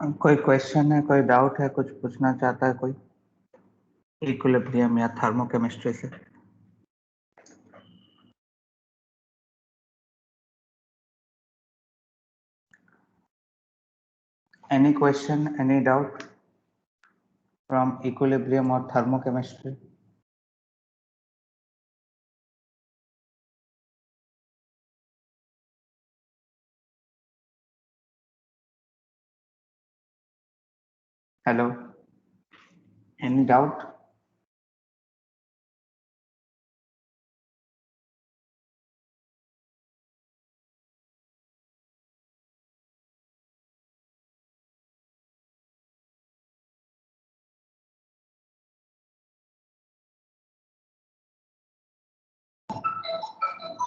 कोई क्वेश्चन है, कोई डाउट है, कुछ पूछना चाहता है कोई इक्विलिब्रियम या थर्मोकेमिस्ट्री से? Any question, any doubt from equilibrium और thermochemistry? Hello, any doubt?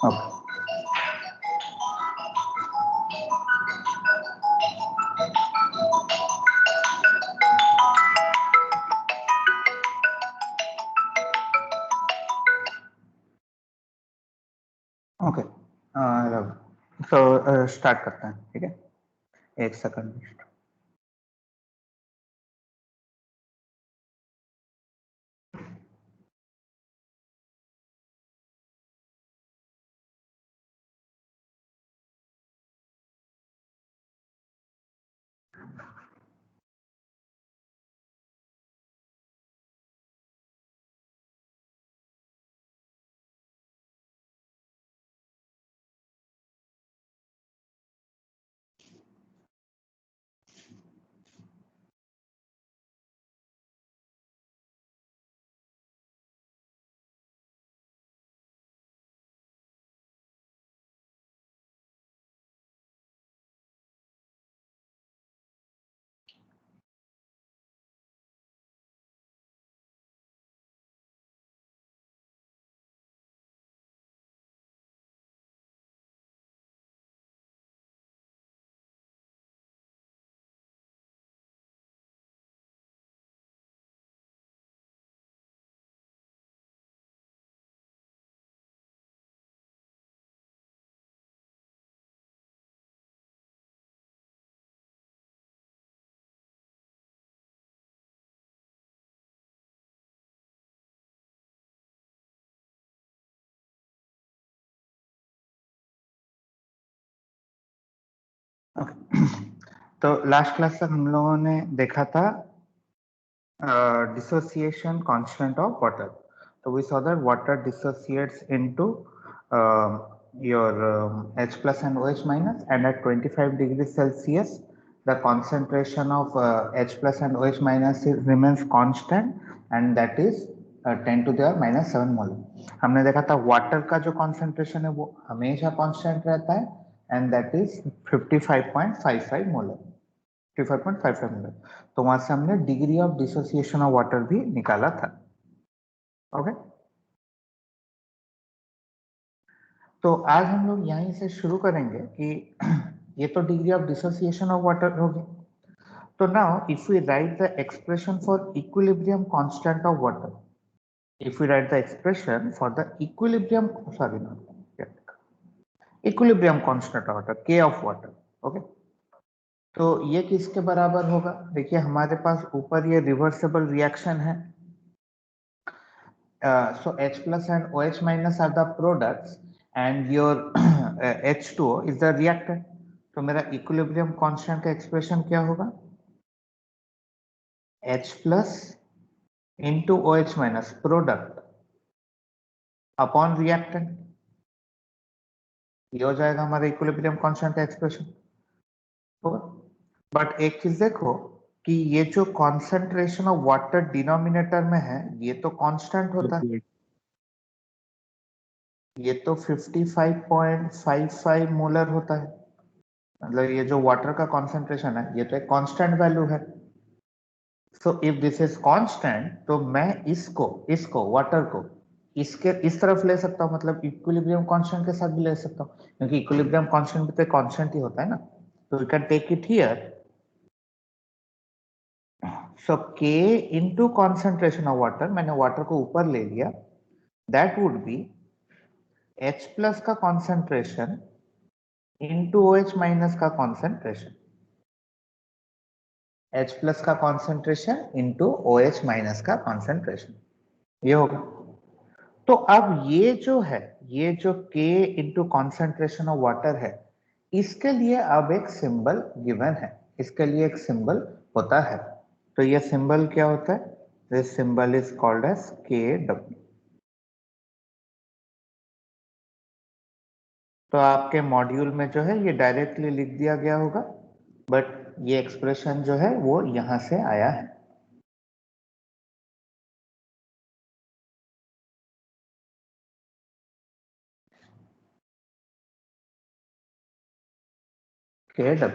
Okay, okay, तो स्टार्ट करते हैं, ठीक है? एक सेकंड। तो लास्ट क्लास तक हम लोगों ने देखा था dissociation constant of water. So we saw that water dissociates into your H plus and OH minus, and at 25 degrees Celsius the concentration of H plus and OH minus remains constant, and that is 10 to the power minus 7 molar. हमने देखा था water का जो concentration है वो हमेशा constant रहता है, and that is 55.55 molar. 55.55 molar. तो वहां से हमने degree of dissociation of water भी निकाला था. ओके, तो आज हम लोग यहीं से शुरू करेंगे कि ये तो degree of dissociation of water होगी. तो now if we write the expression for equilibrium constant of water, if we write the expression for the equilibrium, sorry, not equilibrium constant of water, k of water. Okay, तो ये किसके बराबर होगा? देखिए हमारे पास ऊपर ये रिवर्सिबल रिएक्शन है. So H plus and OH minus are the products, and your H2O is the reactant. तो मेरा इक्विलिब्रियम कांस्टेंट का एक्सप्रेशन क्या होगा? H plus into OH minus product upon reactant. ये हो जाएगा हमारा इक्विलिब्रियम कांस्टेंट का एक्सप्रेशन. बट एक चीज देखो कि ये जो कॉन्सेंट्रेशन ऑफ वाटर डिनोमिनेटर में है ये तो कांस्टेंट होता है. ये तो 55.55 मोलर होता है. मतलब ये जो वाटर का कॉन्सेंट्रेशन है ये तो एक कांस्टेंट वैल्यू है. So if this is constant तो मैं इसको वाटर को इसके इस तरफ ले सकता हूँ, मतलब इक्विलिब्रियम कांस्टेंट के साथ भी ले सकता हूँ, क्योंकि इक्विलिब्रियम कांस्टेंट भी तो कांस्टेंट ही होता है ना. तो we can take it here. So K into concentration of water, मैंने वाटर को ऊपर ले लिया, that would be H plus का concentration into OH minus का concentration. H प्लस का कॉन्सेंट्रेशन इंटू OH माइनस का कॉन्सेंट्रेशन, ये होगा। तो अब ये जो है, ये जो K into concentration of water है, इसके लिए अब एक सिंबल गिवन है, इसके लिए एक सिंबल होता है। तो ये सिंबल क्या होता है? This symbol is called as KW। तो आपके मॉड्यूल में जो है ये डायरेक्टली लिख दिया गया होगा, बट ये एक्सप्रेशन जो है वो यहां से आया है। KW,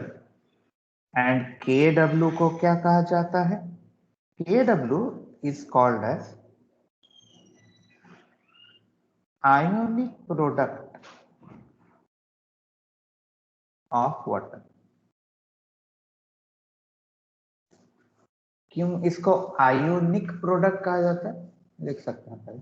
एंड KW को क्या कहा जाता है? KW is called as ionic product of water। क्यों इसको आयोनिक प्रोडक्ट कहा जाता है? लिख सकते हैं पहले।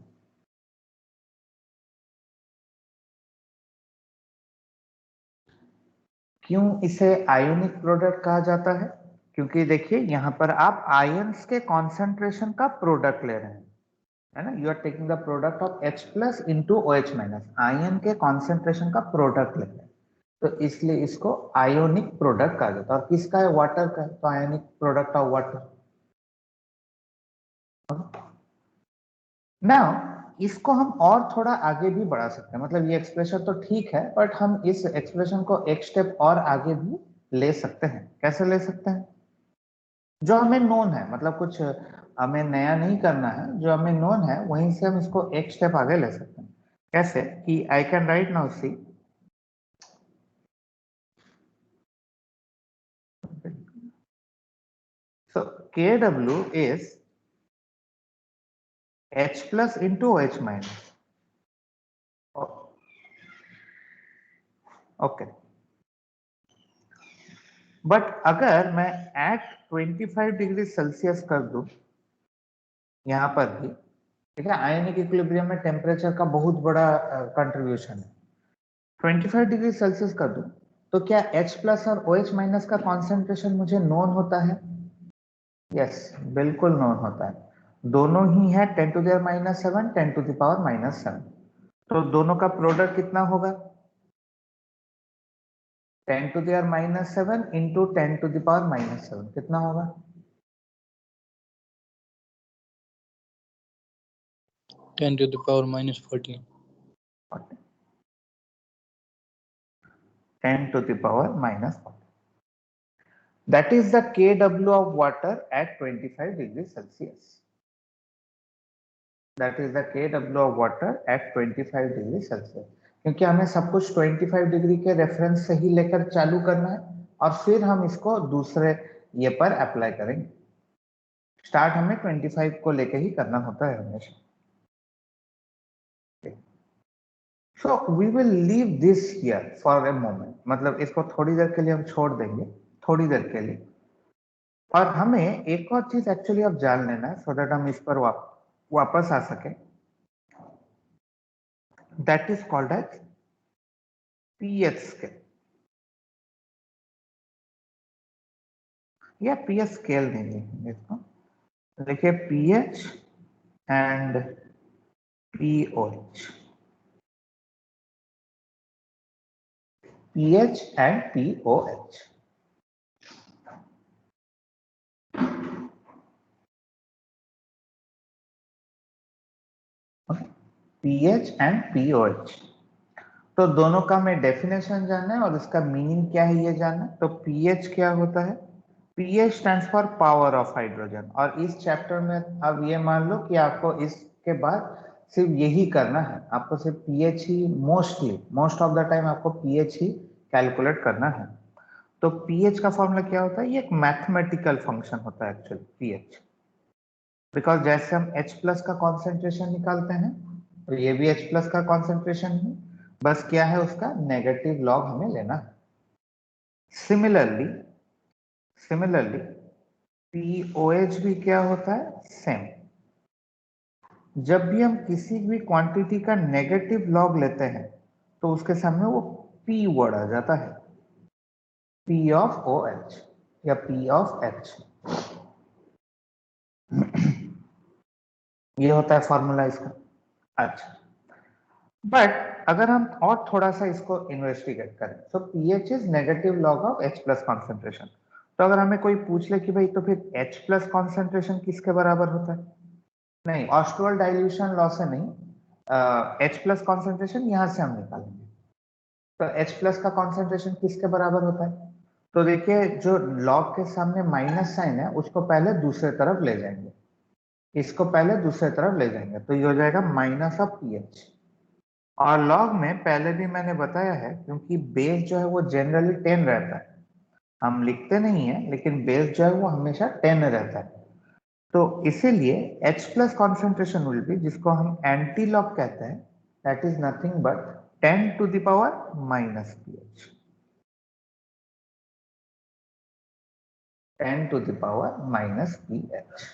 क्यों इसे आयोनिक प्रोडक्ट कहा जाता है? क्योंकि देखिए यहां पर आप आयंस के कॉन्सेंट्रेशन का प्रोडक्ट ले रहे हैं, है ना। You are taking the product of H plus into OH minus, ion के कॉन्सेंट्रेशन का प्रोडक्ट ले रहे हैं, तो इसलिए इसको आयोनिक प्रोडक्ट कहा जाता है। और किसका है? वाटर का है, तो ionic product of water. Now इसको हम और थोड़ा आगे भी बढ़ा सकते हैं, मतलब ये एक्सप्रेशन तो ठीक है, बट हम इस एक्सप्रेशन को एक स्टेप और आगे भी ले सकते हैं। कैसे ले सकते हैं? जो हमें नोन है, मतलब कुछ हमें नया नहीं करना है, जो हमें नोन है वहीं से हम इसको एक स्टेप आगे ले सकते हैं। कैसे कि I can write now see, so KW is H plus into OH minus। Okay, but अगर मैं एट 25 डिग्री सेल्सियस कर दूं यहां पर भी, ठीक है, आयनिक इक्विलिब्रियम में टेम्परेचर का बहुत बड़ा कंट्रीब्यूशन है। 25 डिग्री सेल्सियस कर दूं तो क्या H प्लस और OH माइनस का कॉन्सेंट्रेशन मुझे नोन होता है? यस, बिल्कुल नोन होता है। दोनों ही है 10 to the minus 7, 10 to the power minus 7। तो दोनों का प्रोडक्ट कितना होगा? 10 to the minus 7 into 10 to the power minus 7 कितना होगा? 10 to the power minus 14। 10 to the power minus 14. That is the KW of water at 25 degrees Celsius. That is the KW of water at 25 degrees Celsius. क्योंकि हमें सब कुछ 25 degree के reference से ही लेकर चालू करना है और फिर हम इसको दूसरे ये पर अप्लाई करेंगे। स्टार्ट हमें 25 को लेकर ही करना होता है हमेशा। So we will leave this here for a moment, मतलब इसको थोड़ी देर के लिए हम छोड़ देंगे, थोड़ी देर के लिए। और हमें एक और चीज एक्चुअली अब जान लेना है, सो दैट हम इस पर वापस आ सके। That is called as pH scale, या पीएच स्केल नहीं लिखेंगे इसको, देखिए pH and pOH, pH and pOH. PH and pOH, तो दोनों का हमें डेफिनेशन जानना है और इसका मीनिंग क्या है ये जानना है। तो पीएच क्या होता है? PH stands for power of hydrogen. और इस चैप्टर में अब ये मान लो कि आपको इसके बाद सिर्फ यही करना है, आपको सिर्फ pH he most of the time आपको पीएच ही कैलकुलेट करना है। तो पीएच का फॉर्मूला क्या होता है? ये एक मैथमेटिकल फंक्शन होता है एक्चुअली पीएच, बिकॉज जैसे हम H प्लस का कॉन्सेंट्रेशन निकालते हैं तो ये भी H प्लस का कॉन्सेंट्रेशन है, बस क्या है उसका नेगेटिव लॉग हमें लेना है। सिमिलरली POH भी क्या होता है? सेम। जब भी हम किसी भी क्वांटिटी का नेगेटिव लॉग लेते हैं तो उसके सामने वो P वर्ड आ जाता है, P ऑफ OH या P ऑफ H। ये होता है फॉर्मूला इसका। अच्छा, बट अगर हम और थोड़ा सा इसको इन्वेस्टिगेट करें, तो pH is negative log of H plus concentration. तो अगर हमें कोई पूछ ले कि भाई तो फिर H प्लस कॉन्सेंट्रेशन किसके बराबर होता है, नहीं, ऑस्टोल डाइल्यूशन लॉ से नहीं, H प्लस कॉन्सेंट्रेशन यहां से हम निकालेंगे। तो H प्लस का कॉन्सेंट्रेशन किसके बराबर होता है, तो देखिए जो लॉग के सामने माइनस साइन है उसको पहले दूसरे तरफ ले जाएंगे, इसको पहले दूसरे तरफ ले जाएंगे, तो ये हो जाएगा माइनस ऑफ पीएच। और लॉग में पहले भी मैंने बताया है, क्योंकि बेस जो है वो जनरली 10 रहता है, हम लिखते नहीं है लेकिन बेस जो है वो हमेशा 10 रहता है। तो इसीलिए H plus concentration will be, जिसको हम एंटी लॉग कहते हैं, that is nothing but 10 to the power minus pH, 10 to the power minus pH।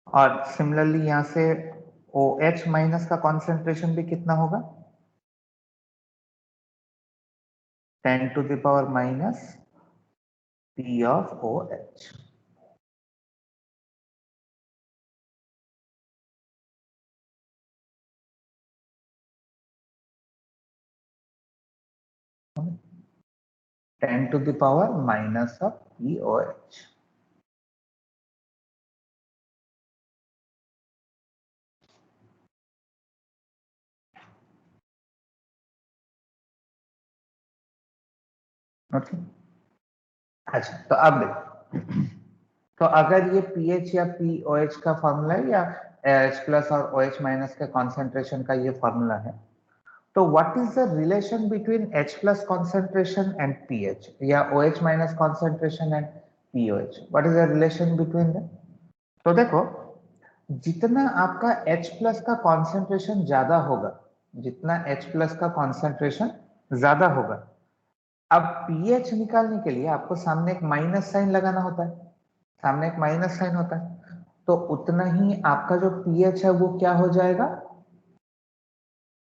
और सिमिलरली यहां से OH माइनस का कॉन्सेंट्रेशन भी कितना होगा, 10 to the power minus P of OH। Ten to the power minus of POH। Okay, अच्छा तो अब देखो, तो अगर ये पीएच या पीओएच का फॉर्मूला है या एच प्लस और ओएच माइनस के कॉन्सेंट्रेशन का ये फॉर्मूला है, तो what is the relation between H plus concentration and pH या OH minus concentration and pOH, what is the relation between them. तो देखो, जितना आपका H प्लस का कॉन्सेंट्रेशन ज्यादा होगा, जितना H प्लस का कॉन्सेंट्रेशन ज्यादा होगा, अब पीएच निकालने के लिए आपको सामने एक माइनस साइन लगाना होता है, सामने एक माइनस साइन होता है, तो उतना ही आपका जो पीएच है वो क्या हो जाएगा,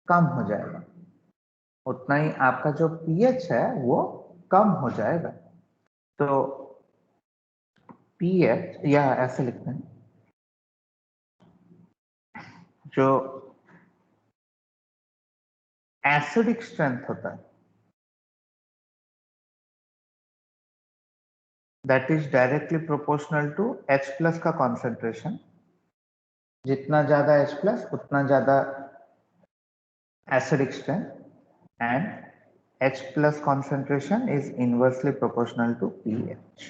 कम हो जाएगा, उतना ही आपका जो पीएच है वो कम हो जाएगा। तो पीएच या ऐसे लिखते हैं, जो एसिडिक स्ट्रेंथ होता है that is directly proportional to H plus का कॉन्सेंट्रेशन, जितना ज्यादा H प्लस उतना ज्यादा acidic strength, and H plus concentration is inversely proportional to pH.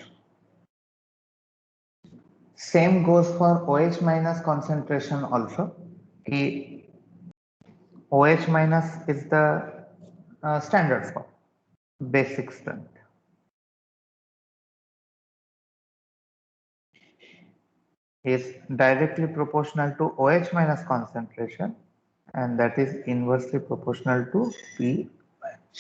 Same goes for OH minus concentration also. OH minus is the standard form, basic strength. Is directly proportional to OH minus concentration, and that is inversely proportional to pH.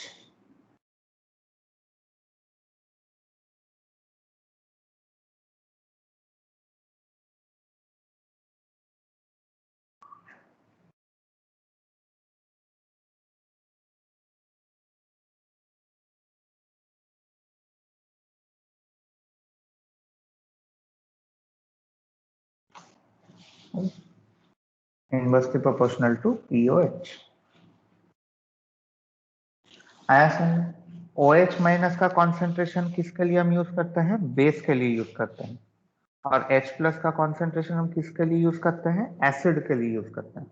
Inversely proportional to pOH. आया समझ। OH minus का concentration किसके लिए हम use करते हैं, base के लिए यूज करते हैं, और H प्लस का कॉन्सेंट्रेशन हम किसके लिए यूज करते हैं, एसिड के लिए यूज करते हैं।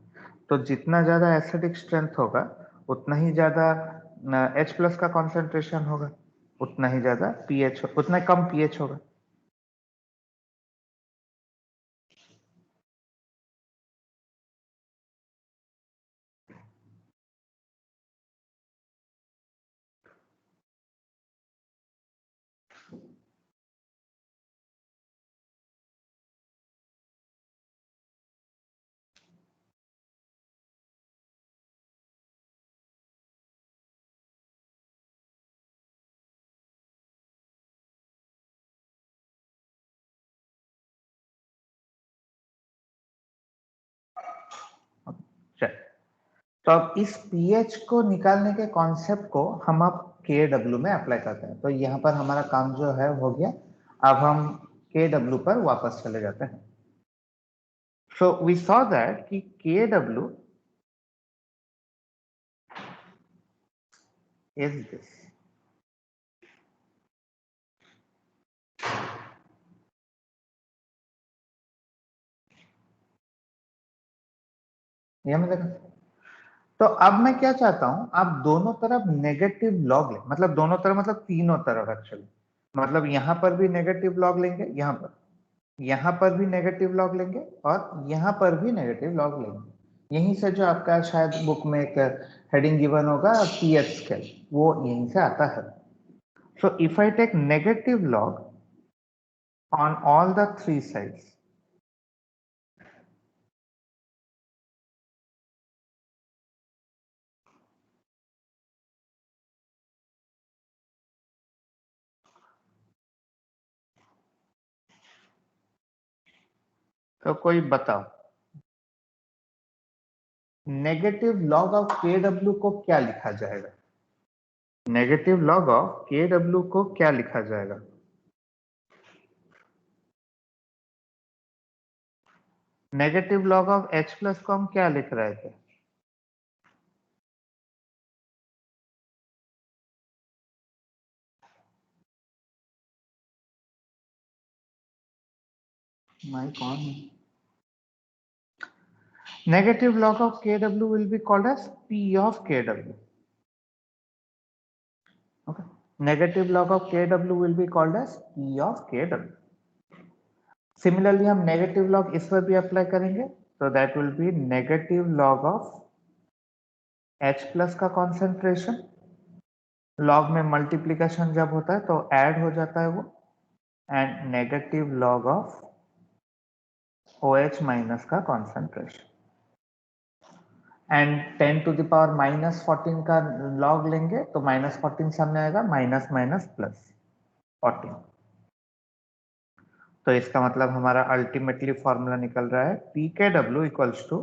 तो जितना ज्यादा एसिडिक स्ट्रेंथ होगा उतना ही ज्यादा H प्लस का कॉन्सेंट्रेशन होगा, उतना ही ज्यादा पीएच, उतना कम पीएच होगा। तो अब इस pH को निकालने के कॉन्सेप्ट को हम अब KW में अप्लाई करते हैं। तो यहाँ पर हमारा काम जो है हो गया। अब हम Kw पर वापस चले जाते हैं. So we saw that कि Kw is this. ये मैं देखा. तो अब मैं क्या चाहता हूं, आप दोनों तरफ नेगेटिव लॉग लें, मतलब दोनों तरफ मतलब तीनों तरफ एक्चुअली, मतलब यहां पर भी नेगेटिव लॉग लेंगे, यहां पर भी नेगेटिव लॉग लेंगे और यहां पर भी नेगेटिव लॉग लेंगे. यहीं से जो आपका शायद बुक में एक हेडिंग गिवन होगा पीएच स्केल, वो यहीं से आता है. So if I take negative log on all the three sides, तो कोई बताओ नेगेटिव लॉग ऑफ KW को क्या लिखा जाएगा? नेगेटिव लॉग ऑफ KW को क्या लिखा जाएगा? Negative log of H plus को हम क्या लिख रहे थे? Mic on. Negative log of KW will be called as P of KW. Okay. Negative log of KW will be called as P of KW. Similarly, हम negative log इस पर भी अप्लाई करेंगे, so that will be negative log of H plus का concentration. log में multiplication जब होता है तो add हो जाता है वो, and negative log of OH minus का concentration. And 10 to the power -14 का लॉग लेंगे तो -14 सामने आएगा, माइनस माइनस प्लस 14. तो इसका मतलब हमारा अल्टीमेटली फॉर्मूला निकल रहा है PKW equals to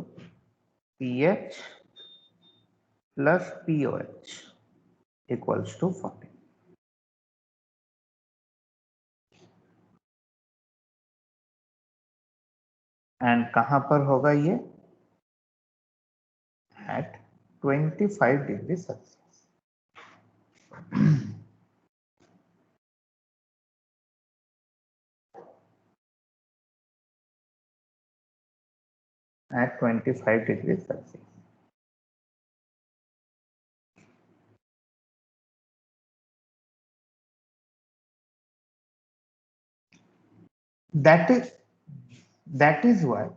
PH plus POH equals to 14. And कहां पर होगा ये? At 25 degree Celsius. at 25 degrees Celsius. That is why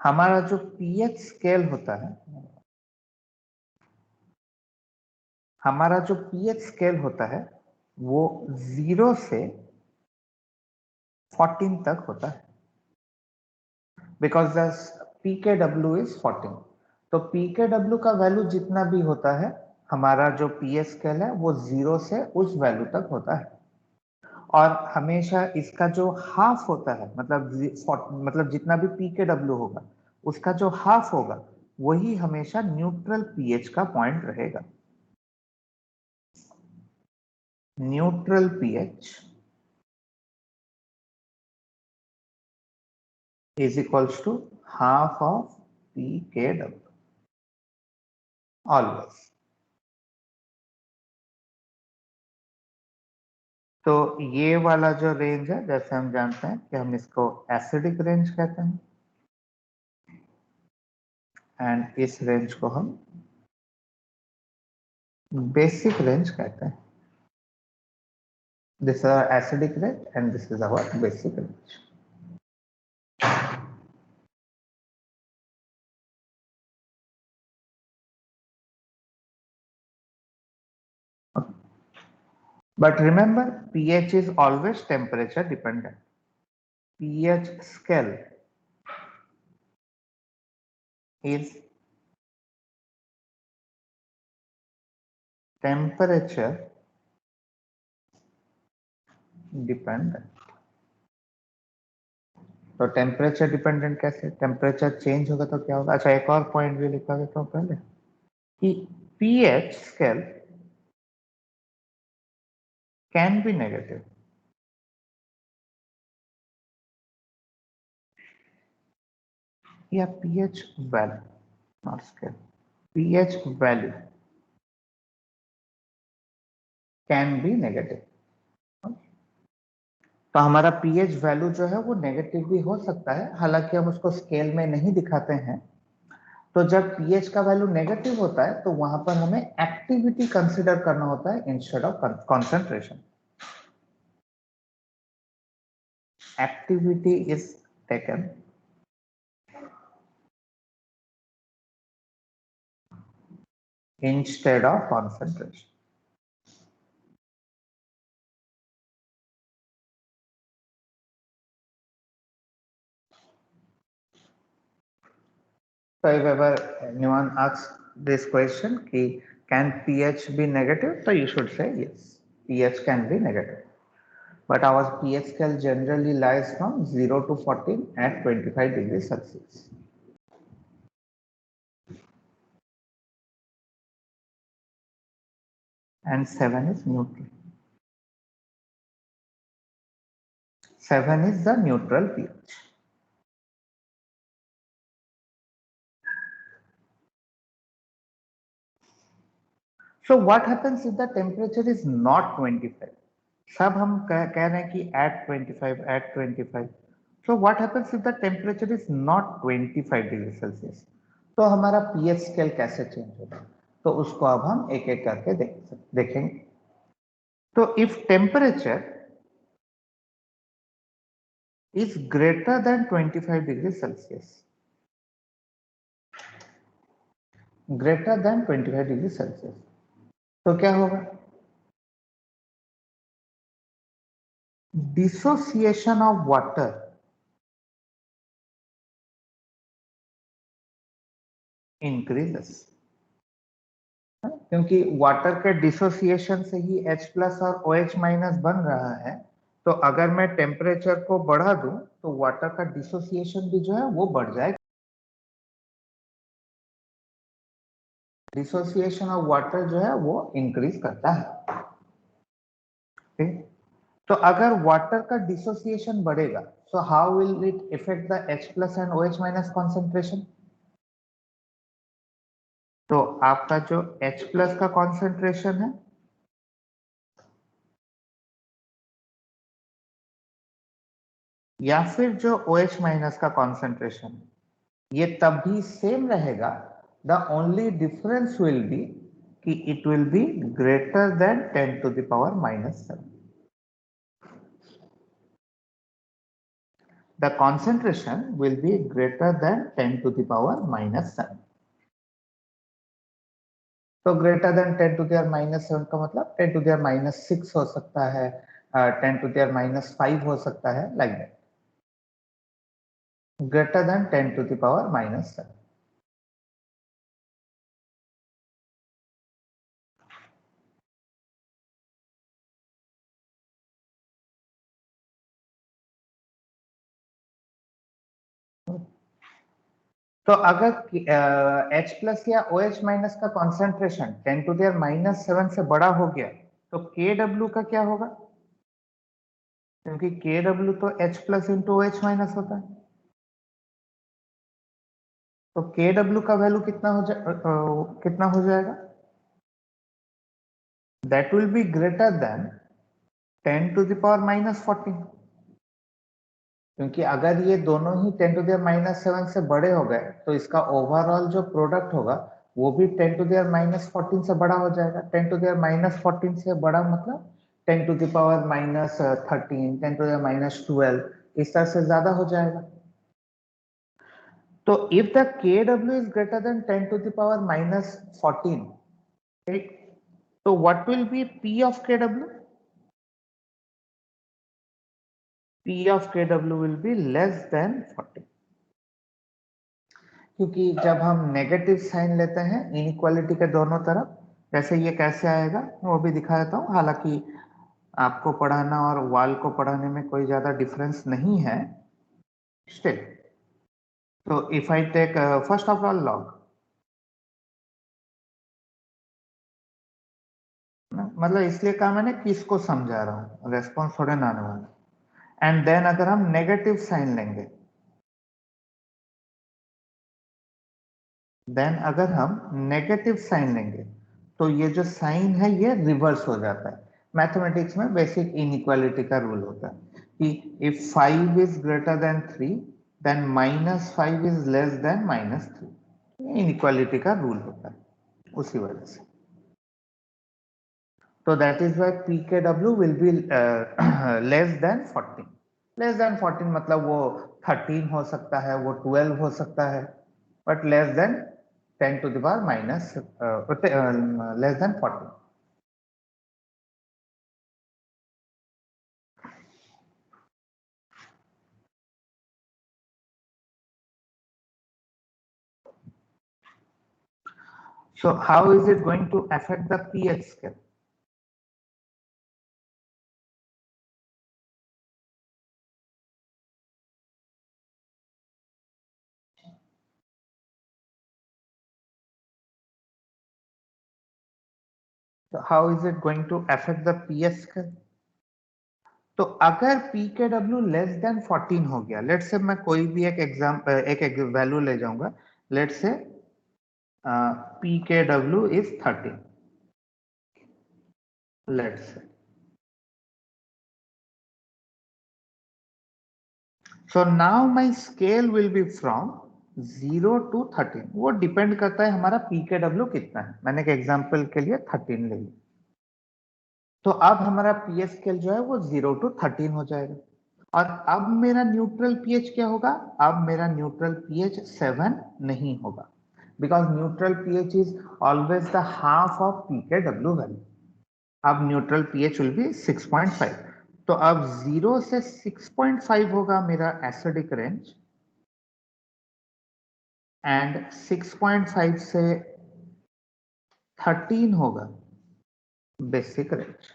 हमारा जो पीएच स्केल होता है, हमारा जो पीएच स्केल होता है वो 0 से 14 तक होता है, बिकॉज द PKW इज 14. तो PKW का वैल्यू जितना भी होता है, हमारा जो पीएच स्केल है वो 0 से उस वैल्यू तक होता है. और हमेशा इसका जो हाफ होता है, मतलब जितना भी PKW होगा उसका जो हाफ होगा वही हमेशा न्यूट्रल पीएच का पॉइंट रहेगा. Neutral pH is equals to half of PKW always. तो ये वाला जो रेंज है, जैसे हम जानते हैं कि हम इसको एसिडिक रेंज कहते हैं, एंड इस रेंज को हम बेसिक रेंज कहते हैं. This is our acidic range and this is our basic range. But remember, pH is always temperature dependent. pH scale is temperature dependent. तो टेम्परेचर डिपेंडेंट कैसे? Temperature change होगा तो क्या होगा? अच्छा, एक और पॉइंट भी लिखा देता हूँ पहले कि pH scale can be negative. Yeah, pH value, not scale. pH value can be negative. तो हमारा pH वैल्यू जो है वो नेगेटिव भी हो सकता है, हालांकि हम उसको स्केल में नहीं दिखाते हैं। तो जब pH का वैल्यू नेगेटिव होता है तो वहां पर हमें एक्टिविटी कंसीडर करना होता है instead of concentration. Activity is taken instead of concentration. So if ever anyone asks this question, can pH be negative? So you should say yes, pH can be negative. But our pH scale generally lies from 0 to 14 at 25 degrees Celsius. And 7 is neutral. 7 is the neutral pH. So what happens if the temperature is not 25? सब हम कह रहे हैं कि at 25. So what happens if the temperature is not 25 degrees Celsius? तो हमारा pH scale कैसे change होगा? तो उसको अब हम एक एक करके देखेंगे। तो if temperature is greater than 25 degrees Celsius, greater than 25 degrees Celsius, तो क्या होगा? Dissociation of water increases, क्योंकि वाटर के डिसोसिएशन से ही H प्लस और OH माइनस बन रहा है। तो अगर मैं टेम्परेचर को बढ़ा दूं तो वाटर का डिसोसिएशन भी जो है वो बढ़ जाएगा। डिसोसिएशन ऑफ वाटर जो है वो इंक्रीज करता है। ठीक, तो अगर वाटर का डिसोसिएशन बढ़ेगा, so how will it effect the H plus and OH minus concentration? तो आपका जो H प्लस का कॉन्सेंट्रेशन है या फिर जो OH माइनस का कॉन्सेंट्रेशन है, ये तब भी सेम रहेगा। The only difference will be कि it will be greater than 10 to the power -7. The concentration will be greater than 10 to the power -7. तो greater than 10 to the power -7 का मतलब 10 to the power -6 हो सकता है, 10 to the power -5 हो सकता है, like that. Greater than 10 to the power -7. तो अगर H प्लस या OH माइनस का कॉन्सेंट्रेशन 10 to the power -7 से बड़ा हो गया तो KW का क्या होगा? क्योंकि KW तो H plus into OH minus होता है। तो KW का वैल्यू कितना हो जाएगा? That will be greater than 10 to the power -14, क्योंकि अगर ये दोनों ही 10 to the power -7 से बड़े हो गए तो इसका ओवरऑल जो प्रोडक्ट होगा वो भी 10 to the power -14 से बड़ा हो जाएगा। 10 to the power -14 से बड़ा मतलब 10 to the power -13, 10 to the power -12, इस तरह से ज्यादा हो जाएगा। तो if the KW is greater than 10 to the power -14, ठीक, तो what will be P of KW? P of KW will be less than 40, क्योंकि जब हम नेगेटिव साइन लेते हैं इनइक्वालिटी के दोनों तरफ, जैसे ये कैसे आएगा वो भी दिखा देता हूँ। हालांकि आपको पढ़ाना और वाल को पढ़ाने में कोई ज्यादा डिफरेंस नहीं है स्टिल। तो if I take first of all log, मतलब इसलिए कहा मैंने किसको समझा रहा हूँ, रेस्पॉन्स थोड़े ना आने वाला। एंड देन अगर हम नेगेटिव साइन लेंगे, तो ये जो साइन है ये रिवर्स हो जाता है। मैथमेटिक्स में बेसिक इनइक्वालिटी का रूल होता है कि if 5 is greater than 3 then -5 is less than -3। Inequality का रूल होता है उसी वजह से। तो that is why P K W will be less than 14। Less than 14 मतलब वो 13 हो सकता है, वो 12 हो सकता है, but less than 10 to the power minus less than 40. So how is it going to affect the pH scale? So how is it going to affect the pH scale? तो अगर pKw लेस देन 14 हो गया, let's say मैं कोई भी एक value ले जाऊंगा, let's say pKw is 13, let's say. So now my scale will be from 0 to 13। वो डिपेंड करता है हमारा pKw कितना है। मैंने एक एग्जांपल के लिए 13 ले लिया, तो अब हमारा पीएच स्केल जो है वो 0 to 13 हो जाएगा। और अब मेरा न्यूट्रल पीएच क्या होगा? अब मेरा न्यूट्रल पीएच 7 नहीं होगा, because neutral pH is always the half of पीकेडब्ल्यू वैल्यू। अब न्यूट्रल पीएच विल बी 6.5। तो अब 0 से 6.5 होगा मेरा एसिडिक रेंज, एंड 6.5 से 13 होगा basic range.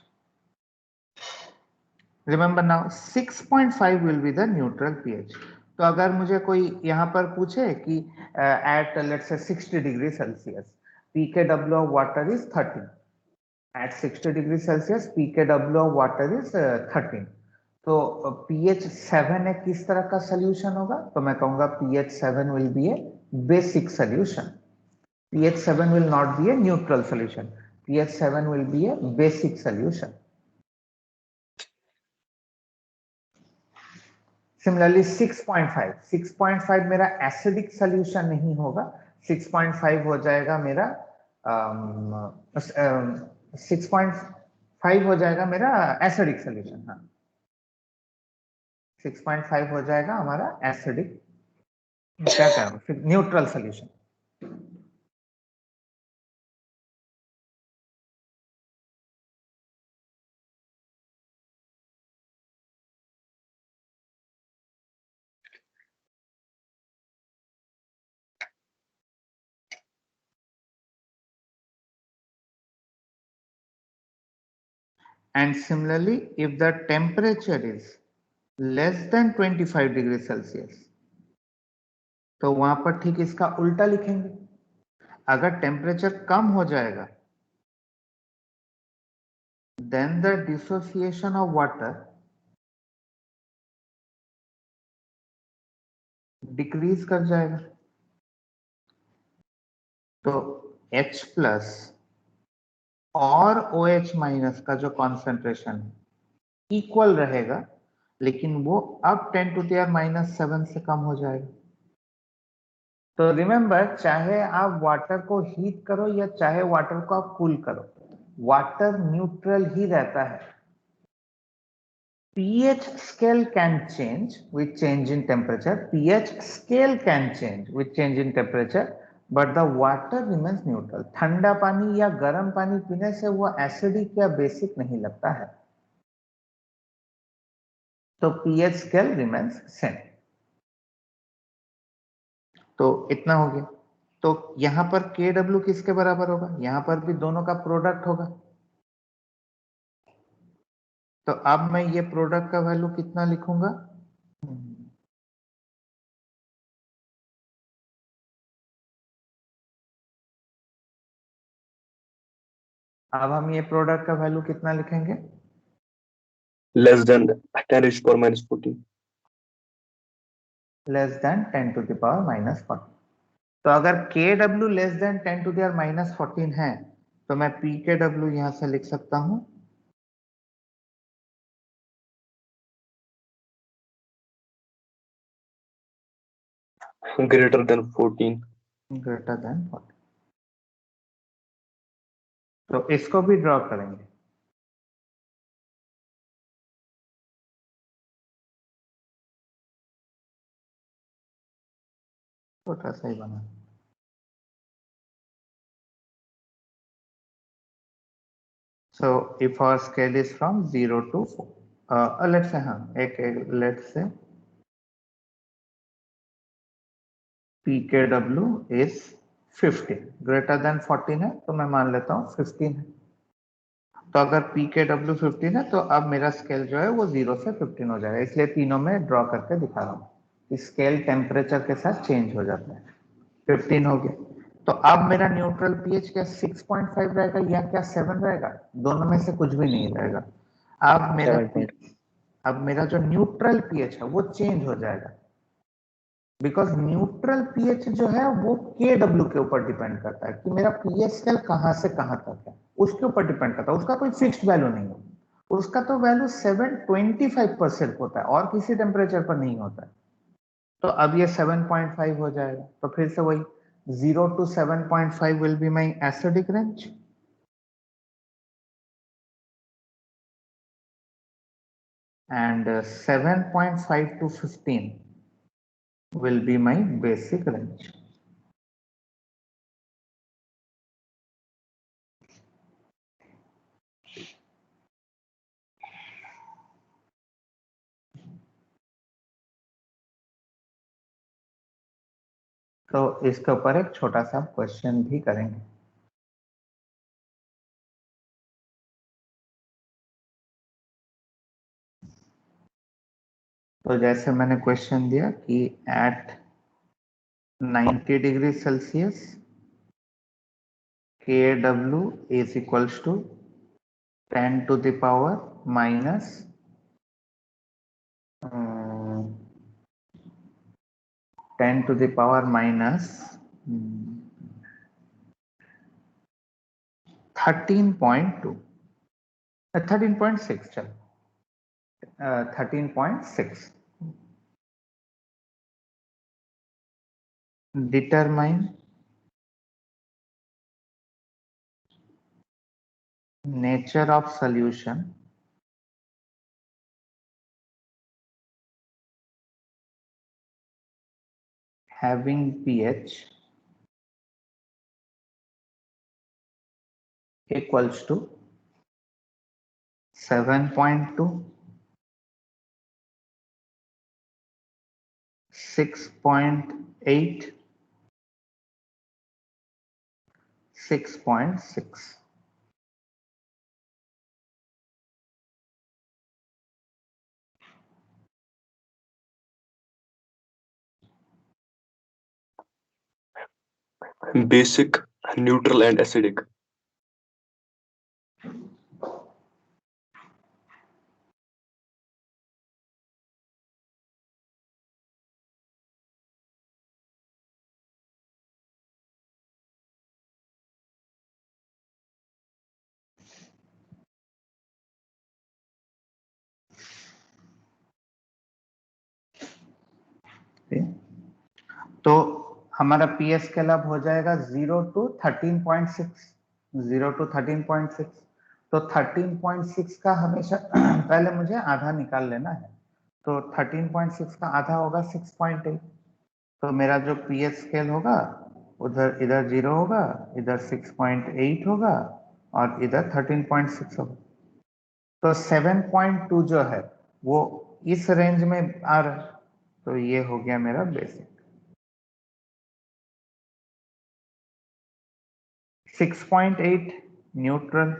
Remember now 6.5 will be the neutral pH. तो अगर मुझे कोई यहाँ पर पूछे कि eight let's say 60 degree Celsius pKw of water is 13, at 60 degree Celsius pKw of water is 13, तो pH 7 एक किस तरह का सोल्यूशन होगा? तो मैं कहूंगा pH 7 will be a basic solution. pH 7 will not be a neutral solution. pH 7 will be a basic solution. Similarly 6.5 मेरा एसिडिक सोल्यूशन नहीं होगा, 6.5 हो जाएगा मेरा 6.5 हो जाएगा मेरा एसिडिक सोल्यूशन। हाँ, 6.5 हो जाएगा हमारा एसिडिक, क्या कह रहा हूँ, फिर neutral solution. And similarly, if the temperature is less than 25 degree Celsius, तो वहां पर ठीक इसका उल्टा लिखेंगे। अगर टेम्परेचर कम हो जाएगा, then the dissociation of water decrease कर जाएगा। तो H प्लस और OH माइनस का जो कॉन्सेंट्रेशन है इक्वल रहेगा, लेकिन वो अब 10 to the -7 से कम हो जाएगा। तो रिमेंबर, चाहे आप वाटर को हीट करो या चाहे वाटर को आप कूल करो, वाटर न्यूट्रल ही रहता है। pH scale can change with change in temperature. pH scale can change with change in temperature, but the water remains neutral. ठंडा पानी या गर्म पानी पीने से वो एसिडिक या बेसिक नहीं लगता है। तो pH scale remains same। तो इतना हो गया। तो यहां पर Kw किसके बराबर होगा? यहां पर भी दोनों का प्रोडक्ट होगा। तो अब मैं ये प्रोडक्ट का वैल्यू कितना लिखूंगा? अब हम ये प्रोडक्ट का वैल्यू कितना लिखेंगे? less than 10 raised to power minus 14. Less than 10 to the power minus 14। तो अगर kW less than 10 to the power minus 14 है तो मैं pKW यहां से लिख सकता हूं Greater than 14. Greater than 14। तो इसको भी ड्रॉ करेंगे। छोटा सा ही बना। So if our scale is from 0 to 4, let's say let's say pKW is 15, greater than 14 है तो मैं मान लेता हूँ 15 है। तो अगर pKW 15 है तो अब मेरा स्केल जो है वो 0 से 15 हो जाएगा, इसलिए तीनों में ड्रॉ करके दिखा रहा हूँ। स्केल टेम्परेचर के साथ चेंज हो जाता है। 15 हो गया तो अब मेरा न्यूट्रल पीएच क्या 6.5 रहेगा या क्या 7 रहेगा? दोनों में से कुछ भी नहीं रहेगा। अब मेरा जो न्यूट्रल पीएच है वो चेंज हो जाएगा, बिकॉज न्यूट्रल पीएच जो है वो केडब्ल्यू के ऊपर डिपेंड करता है कि मेरा पीएच स्केल कहां से कहां तक है, उसके ऊपर डिपेंड करता है। उसका कोई फिक्स्ड वैल्यू नहीं है, उसका तो वैल्यू 725% होता है और किसी टेम्परेचर पर नहीं होता है। तो अब ये 7.5 हो जाएगा, तो फिर से वही 0 to 7.5 will be my acidic range, and 7.5 to 15 will be my basic range. तो इसके ऊपर एक छोटा सा क्वेश्चन भी करेंगे। तो जैसे मैंने क्वेश्चन दिया कि at 90 degree Celsius KW is equals to 10 to the power minus 10 to the power minus 13.2 13.6 चलो 13.6 determine nature of solution having pH equals to 7.2, 6.8, 6.6. Basic, neutral and acidic. तो हमारा पीएस स्केल अब हो जाएगा 0 to 13.6, 0 to 13.6। तो 13.6 का हमेशा पहले मुझे आधा निकाल लेना है, तो 13.6 का आधा होगा 6.8। तो मेरा जो पीएच स्केल होगा उधर इधर 0 होगा, इधर 6.8 होगा और इधर 13.6 होगा। तो 7.2 जो है वो इस रेंज में आ रहा है, तो ये हो गया मेरा basic. 6.8 neutral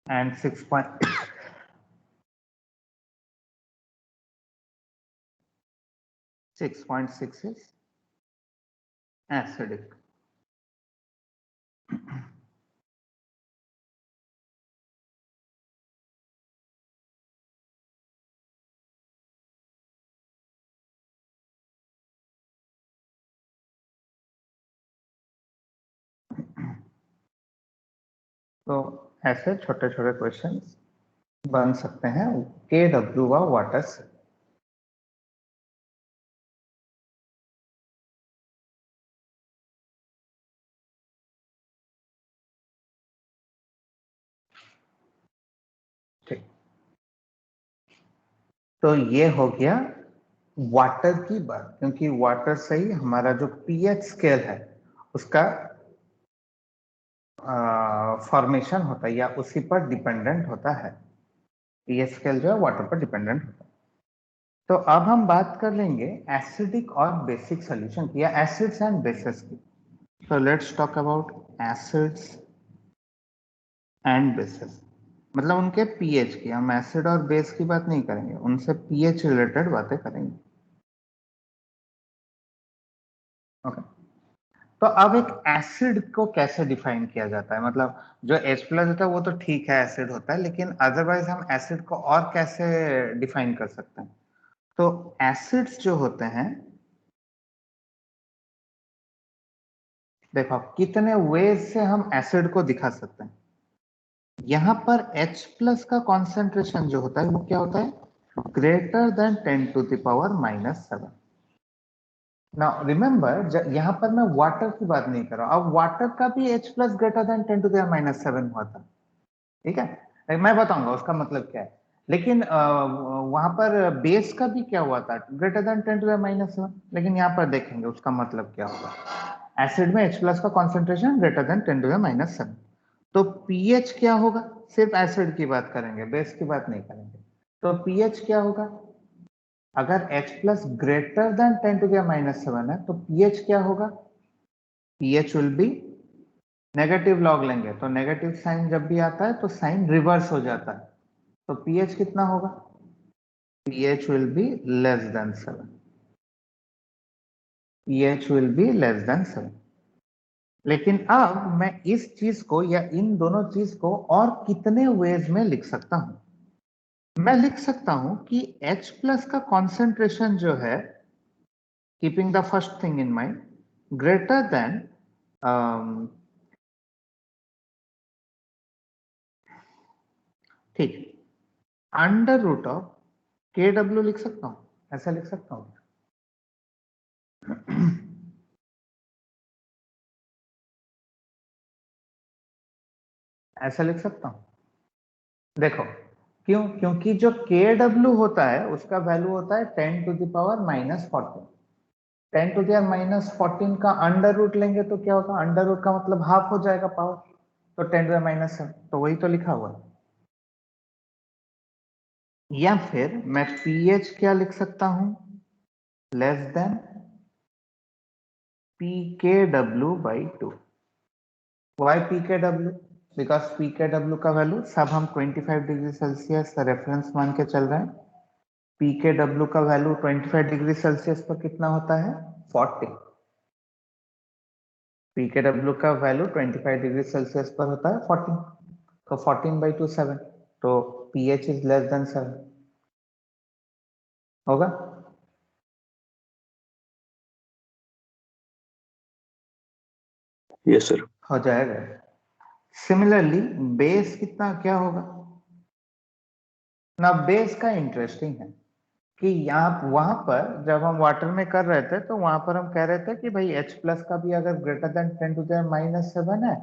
and 6.6 is acidic. तो ऐसे छोटे छोटे क्वेश्चन बन सकते हैं KW व वाटर से। ठीक, तो ये हो गया वाटर की बात, क्योंकि वाटर से ही हमारा जो पीएच स्केल है उसका फॉर्मेशन होता है या उसी पर डिपेंडेंट होता है। पीएच स्केल जो है वाटर पर डिपेंडेंट होता है। तो अब हम बात कर लेंगे एसिडिक और बेसिक सॉल्यूशन की या एसिड्स एंड बेसेस की। तो let's talk about acids and bases, मतलब उनके पीएच की। हम एसिड और बेस की बात नहीं करेंगे, उनसे पीएच रिलेटेड बातें करेंगे। ओके, तो अब एक एसिड को कैसे डिफाइन किया जाता है, मतलब जो H प्लस होता है वो तो ठीक है एसिड होता है, लेकिन अदरवाइज हम एसिड को और कैसे डिफाइन कर सकते हैं। तो एसिड्स जो होते हैं, देखो कितने वेज से हम एसिड को दिखा सकते हैं। यहां पर H प्लस का कॉन्सेंट्रेशन जो होता है वो क्या होता है, ग्रेटर देन 10⁻⁻⁷। नाउ रिमेंबर, यहां पर मैं वाटर की बात नहीं कर रहा हूं। अब वाटर का भी H प्लस ग्रेटर देन 10⁻⁷ हुआ था, ठीक है, मैं बताऊंगा उसका मतलब क्या है। लेकिन वहां पर बेस का भी क्या हुआ था, ग्रेटर देन 10⁻⁻⁷, लेकिन यहाँ पर देखेंगे उसका मतलब क्या होगा। एसिड में H प्लस का कॉन्सेंट्रेशन ग्रेटर देन 10⁻⁷, तो पीएच क्या होगा, सिर्फ एसिड की बात करेंगे, बेस की बात नहीं करेंगे। तो पीएच क्या होगा, अगर H प्लस ग्रेटर देन 10⁻⁷ है तो पीएच क्या होगा, pH will B negative log लेंगे तो नेगेटिव साइन जब भी आता है तो साइन रिवर्स हो जाता है, तो पीएच कितना होगा, pH will be less than 7, pH will be less than 7। लेकिन अब मैं इस चीज को या इन दोनों चीज को और कितने वेज में लिख सकता हूं। मैं लिख सकता हूं कि H प्लस का कॉन्सेंट्रेशन जो है, keeping the first thing in mind, greater than ठीक, अंडर रूट ऑफ KW लिख सकता हूं, ऐसा लिख सकता हूं। ऐसा लिख सकता हूं। देखो क्यों, क्योंकि जो KW होता है उसका वैल्यू होता है 10⁻⁻14। 10⁻⁻14 का अंडर रूट लेंगे तो क्या होगा, अंडर रूट का मतलब हाफ हो जाएगा पावर, तो 10⁻⁷, तो वही तो लिखा हुआ है। या फिर मैं पीएच क्या लिख सकता हूं, less than pKW/2। Why pKW, because pKW का वैल्यू सब हम 25 डिग्री सेल्सियस रेफरेंस मान के चल रहे हैं। pKW का वैल्यू 25 डिग्री सेल्सियस पर कितना होता है, 40। pKW का वैल्यू 25 डिग्री सेल्सियस पर होता है 14, तो 14/2 7, तो pH इज लेस देन 7 होगा। Yes sir. हो जाएगा। सिमिलरली बेस कितना क्या होगा ना, बेस का इंटरेस्टिंग है कि यहाँ वहां पर जब हम वाटर में कर रहे थे तो वहां पर हम कह रहे थे कि भाई H प्लस का भी अगर ग्रेटर देन 10⁻⁻7 है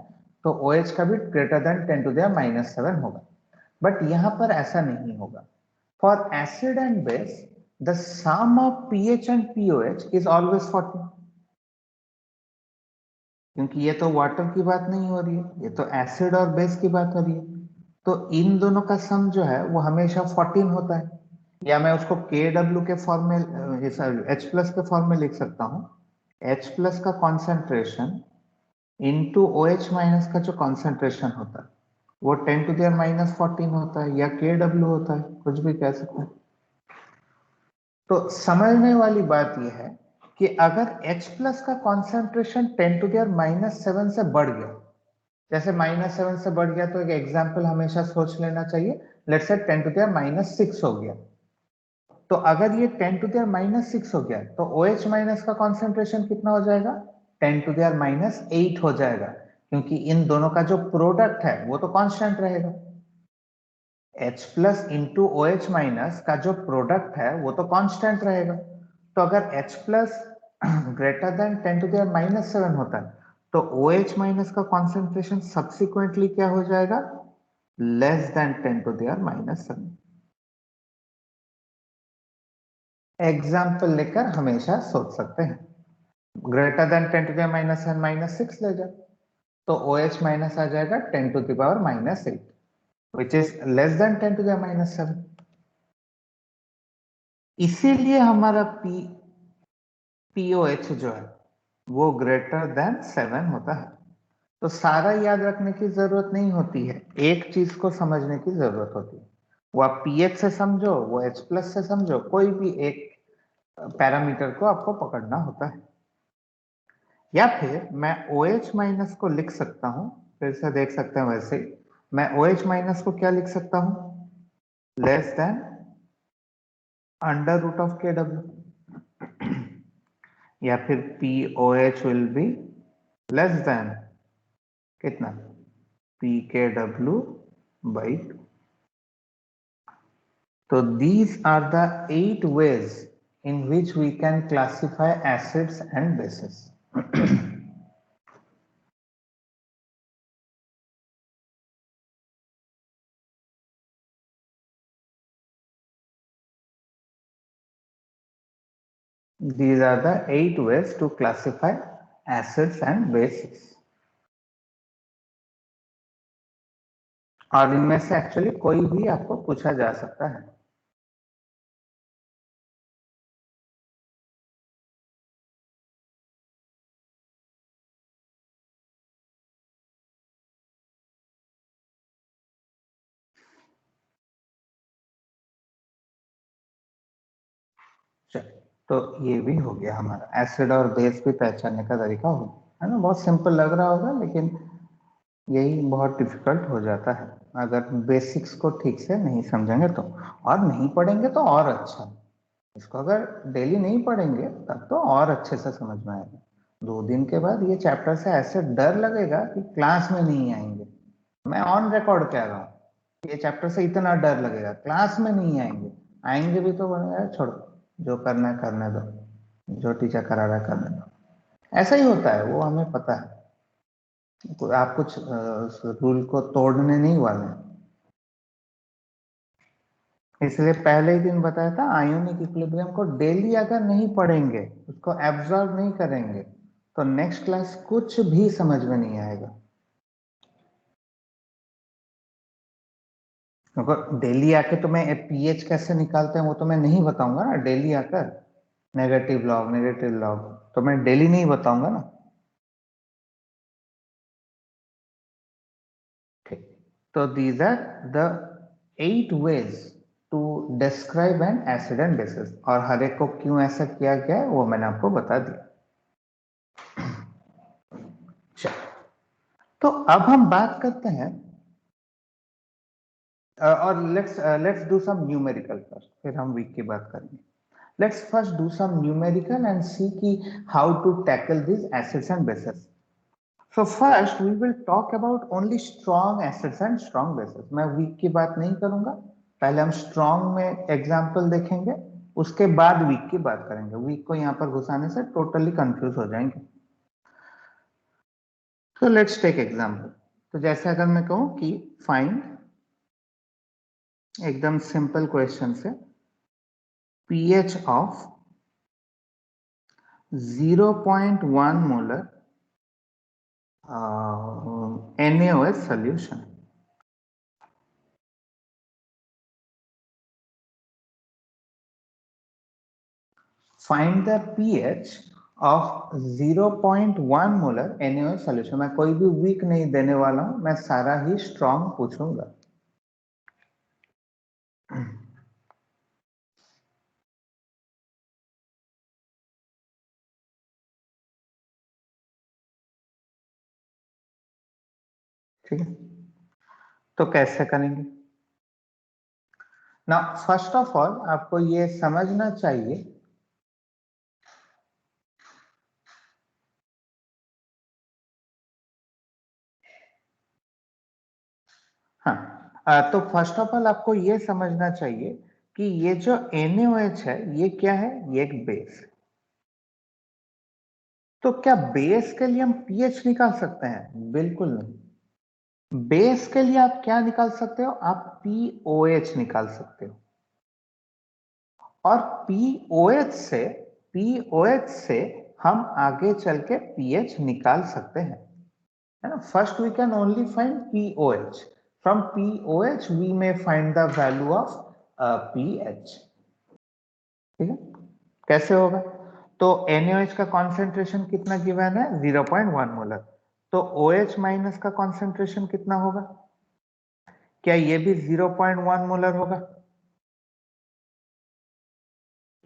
तो OH का भी ग्रेटर देन 10⁻⁻7 होगा। बट यहाँ पर ऐसा नहीं होगा। For acid and base the sum of pH and pOH is always 40, क्योंकि ये तो वाटर की बात नहीं हो रही है, ये तो एसिड और बेस की बात हो रही है। तो इन दोनों का सम जो है वो हमेशा 14 होता है, या मैं उसको KW के फॉर्म में H प्लस के फॉर्म में लिख सकता हूँ। H प्लस का कॉन्सेंट्रेशन इंटू OH माइनस का जो कॉन्सेंट्रेशन होता है वो 10⁻⁻14 होता है, या KW होता है, कुछ भी कह सकते हैं। तो समझने वाली बात यह है कि अगर H प्लस का कॉन्सेंट्रेशन 10⁻⁷ से बढ़ गया जैसे -7 से बढ़ गया तो एक एग्जाम्पल हमेशा सोच लेना चाहिए। लेट्स से 10 टू द -6 हो गया, तो अगर ये 10 टू द -6 हो गया तो OH माइनस का कॉन्सेंट्रेशन कितना हो जाएगा? 10 टू द -8 हो जाएगा, क्योंकि इन दोनों का जो प्रोडक्ट है वो तो कांस्टेंट रहेगा। H plus into OH minus का जो प्रोडक्ट है वो तो कांस्टेंट रहेगा। तो अगर H plus greater than 10 to the -7 होता है तो OH माइनस का कॉन्सेंट्रेशन सब्सिक्वेंटली क्या हो जाएगा? Less than 10 to the -7। Example लेकर हमेशा सोच सकते हैं। ग्रेटर देन 10 टू द -6 ले जाए तो OH माइनस आ जाएगा 10 to the power -8, which is less than 10 to the -7। इसीलिए हमारा POH जो है वो ग्रेटर देन 7 होता है। तो सारा याद रखने की जरूरत नहीं होती है, एक चीज को समझने की जरूरत होती है। वो आप pH से समझो, वो H प्लस से समझो, कोई भी एक पैरामीटर को आपको पकड़ना होता है। या फिर मैं OH माइनस को लिख सकता हूं, फिर से देख सकते हैं वैसे ही, मैं OH माइनस को क्या लिख सकता हूं? Less than under root of KW, या फिर POH will be less than कितना? PKW by 2. So these are the 8 ways in which we can classify acids and bases. These are the 8 ways to classify acids and bases. और इनमें से actually कोई भी आपको पूछा जा सकता है। चलिए, तो ये भी हो गया हमारा, एसिड और बेस भी पहचानने का तरीका हो गया, है ना। बहुत सिंपल लग रहा होगा, लेकिन यही बहुत डिफिकल्ट हो जाता है अगर बेसिक्स को ठीक से नहीं समझेंगे तो। और नहीं पढ़ेंगे तो और अच्छा, इसको अगर डेली नहीं पढ़ेंगे तब तो और अच्छे से समझ में आएगा। 2 दिन के बाद ये चैप्टर से ऐसे डर लगेगा कि क्लास में नहीं आएंगे। मैं ऑन रिकॉर्ड कह रहा हूँ, ये चैप्टर से इतना डर लगेगा, क्लास में नहीं आएंगे। आएंगे भी तो बनेगा, छोड़ो, जो करना है करने दो, जो टीचर करा रहा है करने दो। ऐसा ही होता है, वो हमें पता है। आप कुछ रूल को तोड़ने नहीं वाले हैं। इसलिए पहले ही दिन बताया था, आयोनिक इक्विलिब्रियम को डेली अगर नहीं पढ़ेंगे, उसको एब्जॉर्ब नहीं करेंगे, तो नेक्स्ट क्लास कुछ भी समझ में नहीं आएगा। क्योंकि डेली आके तो मैं पीएच कैसे निकालते हैं वो तो मैं नहीं बताऊंगा ना, डेली आकर नेगेटिव लॉग तो मैं डेली नहीं बताऊंगा ना। ठीक, तो these are the 8 ways to describe an acid and bases, और हर एक को क्यों ऐसा किया गया है वो मैंने आपको बता दिया। चलो, तो अब हम बात करते हैं और let's do some numerical first, फिर हम वीक की बात करेंगे। Let's first do some numerical and see की how to tackle this acids and bases. So first we will talk about only strong acids and strong bases. मैं weak की बात नहीं करूंगा, पहले हम strong में एग्जाम्पल देखेंगे, उसके बाद weak की बात करेंगे। weak को यहाँ पर घुसाने से टोटली कंफ्यूज हो जाएंगे। तो लेट्स टेक एग्जाम्पल। तो जैसे अगर मैं कहूं कि फाइंड, एकदम सिंपल क्वेश्चन से, pH of 0.1 molar NaOH solution. Find the pH of 0.1 molar NaOH solution. मैं कोई भी वीक नहीं देने वाला हूं, मैं सारा ही स्ट्रॉन्ग पूछूंगा। ठीक है, तो कैसे करेंगे ना? फर्स्ट ऑफ ऑल आपको ये समझना चाहिए हाँ, तो फर्स्ट ऑफ ऑल आपको ये समझना चाहिए कि ये जो NaOH है ये क्या है, ये एक बेस। तो क्या बेस के लिए हम pH निकाल सकते हैं? बिल्कुल नहीं। बेस के लिए आप क्या निकाल सकते हो? आप POH निकाल सकते हो। और POH से हम आगे चल के pH निकाल सकते हैं, है ना? First we can only find POH, from POH we may find the value of pH। ठीक है, कैसे होगा? तो NaOH का कॉन्सेंट्रेशन कितना गिवन है? 0.1 मोलर। तो OH माइनस का कॉन्सेंट्रेशन कितना होगा? क्या ये भी 0.1 मोलर होगा?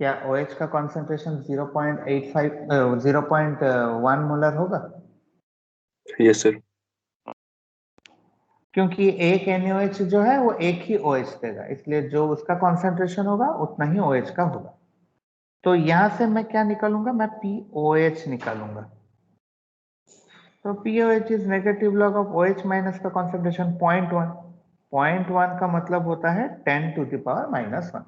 क्या OH का कॉन्सेंट्रेशन 0.1 मोलर होगा? Yes sir. क्योंकि एक NaOH जो है वो एक ही OH देगा, इसलिए जो उसका कॉन्सेंट्रेशन होगा उतना ही OH का होगा। तो यहां से मैं क्या निकालूंगा? मैं POH निकालूंगा। तो POH is negative log of OH minus का कॉन्सेंट्रेशन 0.1। 0.1 का मतलब होता है 10⁻⁻1,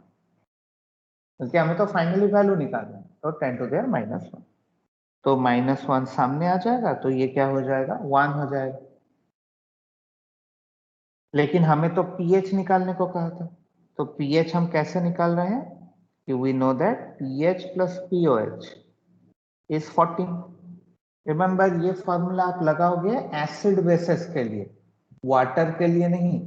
क्योंकि हमें तो फाइनली वैल्यू निकालना है, तो 10⁻⁻1। तो -1 सामने आ जाएगा, तो ये क्या हो जाएगा? 1 हो जाएगा। लेकिन हमें तो pH निकालने को कहा था, तो pH हम कैसे निकाल रहे हैं? कि we know that pH plus POH is 14। Remember, ये फॉर्मूला आप लगाओगे एसिड बेसिस के लिए, वाटर के लिए नहीं।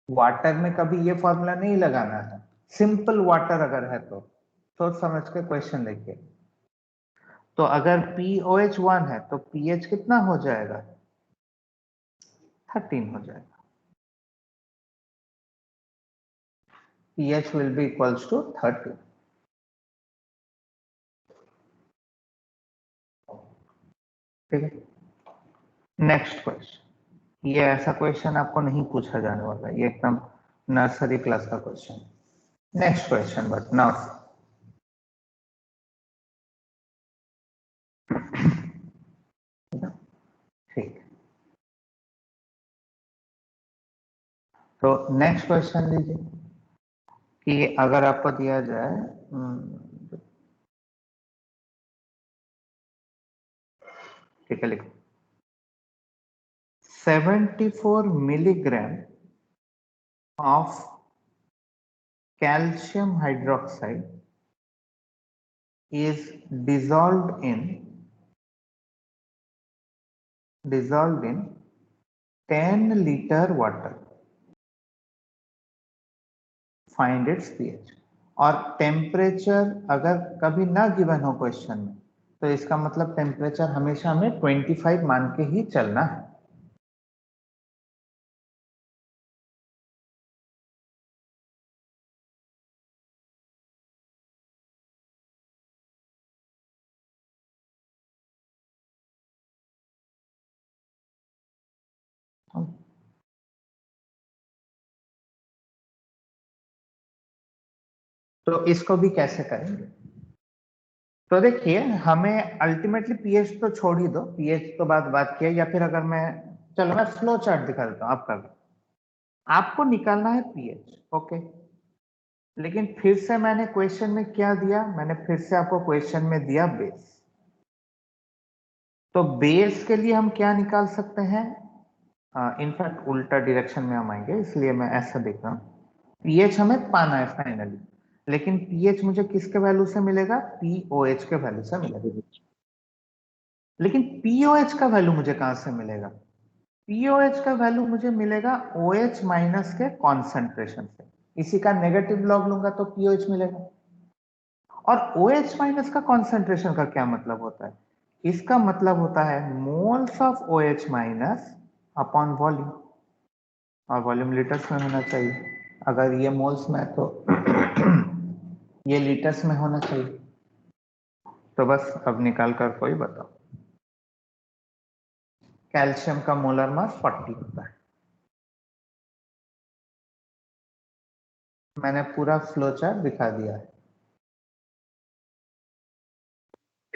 वाटर में कभी ये फॉर्मूला नहीं लगाना है। सिंपल वाटर अगर है तो सोच समझ के क्वेश्चन लिखिए। तो अगर POH 1 है तो pH कितना हो जाएगा? 13 हो जाएगा। pH will be equals to 13। ठीक है, नेक्स्ट क्वेश्चन। ये ऐसा क्वेश्चन आपको नहीं पूछा जाने वाला, ये एकदम नर्सरी क्लास का question. Next question, but now ठीक। तो नेक्स्ट क्वेश्चन लीजिए कि अगर आपको दिया जाए ठीक है, लिखो 74 milligram of calcium hydroxide is dissolved in 10 liter water. Find its pH। और टेम्परेचर अगर कभी ना गिवन हो क्वेश्चन में, तो इसका मतलब टेम्परेचर हमेशा हमें 25 मान के ही चलना है। तो इसको भी कैसे करेंगे? तो देखिए, हमें अल्टीमेटली पीएच तो छोड़ ही दो, पीएच तो बात किया, या फिर अगर मैं, चलो मैं फ्लो चार्ट दिखा देता हूं, आप कर लो। आपको निकालना है पीएच, ओके। लेकिन फिर से मैंने क्वेश्चन में क्या दिया? मैंने फिर से आपको क्वेश्चन में दिया बेस। तो बेस के लिए हम क्या निकाल सकते हैं? इनफैक्ट उल्टा डायरेक्शन में हम आएंगे, इसलिए मैं ऐसा देख रहा हूं। पीएच हमें पाना है फाइनली, लेकिन पीएच मुझे किसके वैल्यू से मिलेगा? पीओएच के वैल्यू से मिलेगा। लेकिन पीओएच का वैल्यू मुझे कहां से मिलेगा? पीओएच का वैल्यू मुझे मिलेगा ओएच माइनस के कॉन्सेंट्रेशन से। इसी का नेगेटिव लॉग लूंगा तो पीओएच मिलेगा। और OH माइनस का कॉन्सेंट्रेशन का क्या मतलब होता है? इसका मतलब होता है moles of OH minus upon volume, और वॉल्यूम लीटर्स में होना चाहिए। अगर ये मोल्स में है तो ये लीटर्स में होना चाहिए। तो बस अब निकाल कर कोई बताओ कैल्शियम का मोलर मास 40 होता है। मैंने पूरा फ्लो चार्ट दिखा दिया है।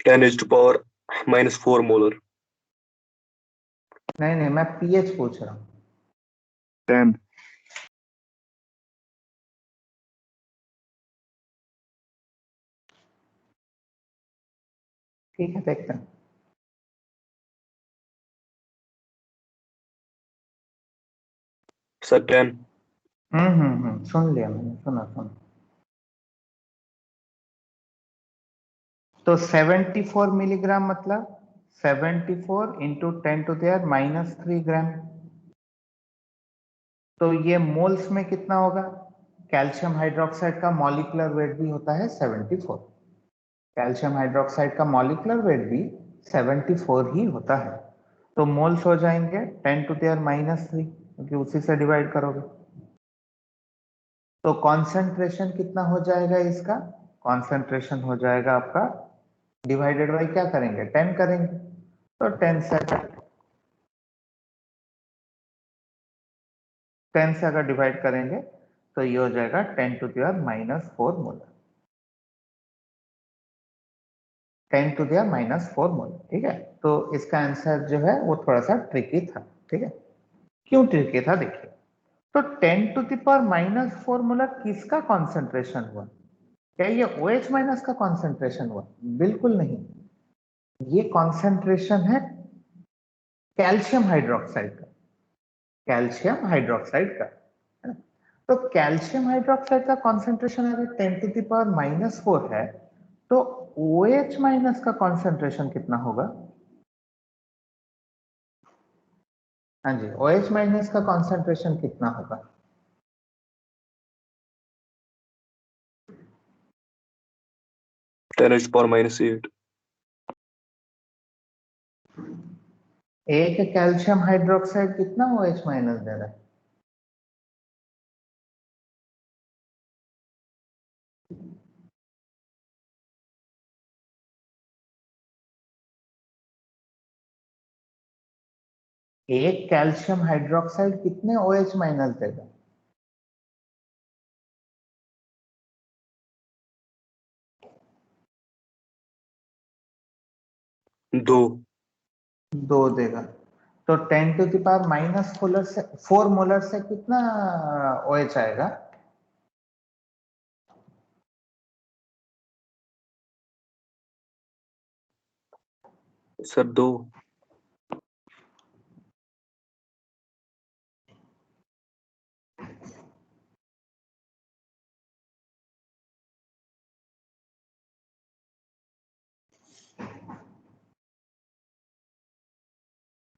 10⁻⁻4 मोलर। नहीं, मैं पीएच पूछ रहा हूँ। 10। ठीक है, देखते हैं। सर 10। सुन लिया मैंने, सुना। तो 74 मिलीग्राम मतलब 74 इंटू 10⁻³ ग्राम। तो ये मोल्स में कितना होगा? कैल्शियम हाइड्रोक्साइड का मॉलिक्यूलर वेट भी होता है 74। कैल्शियम हाइड्रोक्साइड का मॉलिक्यूलर वेट भी 74 ही होता है। तो मोल्स हो जाएंगे 10⁻³ क्योंकि उसी से डिवाइड करोगे। तो कॉन्सेंट्रेशन कितना हो जाएगा इसका? कॉन्सेंट्रेशन हो जाएगा आपका डिवाइडेड बाई क्या करेंगे? 10 करेंगे। तो 10 से अगर डिवाइड करेंगे तो ये हो जाएगा 10⁻⁻4 मोलर। 10⁻⁻4 मोलर, ठीक है। तो इसका आंसर जो है वो थोड़ा सा ट्रिकी था, ठीक है। क्यों ट्रिकी था देखिए। तो 10⁻⁻4 मोलर किसका कॉन्सेंट्रेशन हुआ? क्या ये OH माइनस का कॉन्सेंट्रेशन हुआ? बिल्कुल नहीं। ये कॉन्सेंट्रेशन है कैल्शियम हाइड्रोक्साइड का। कैल्शियम हाइड्रोक्साइड का, है ना? तो कैल्शियम हाइड्रोक्साइड का कॉन्सेंट्रेशन अगर 10⁻⁻4 है तो OH माइनस का कॉन्सेंट्रेशन कितना होगा? हाँ जी, OH माइनस का कॉन्सेंट्रेशन कितना होगा? (10⁻⁻8). एक कैल्शियम हाइड्रोक्साइड कितना OH माइनस दे रहा है? एक कैल्शियम हाइड्रोक्साइड कितने OH माइनस देगा? दो। 2 देगा। तो 10⁻⁻4 मोलर से कितना OH आएगा? सर 2।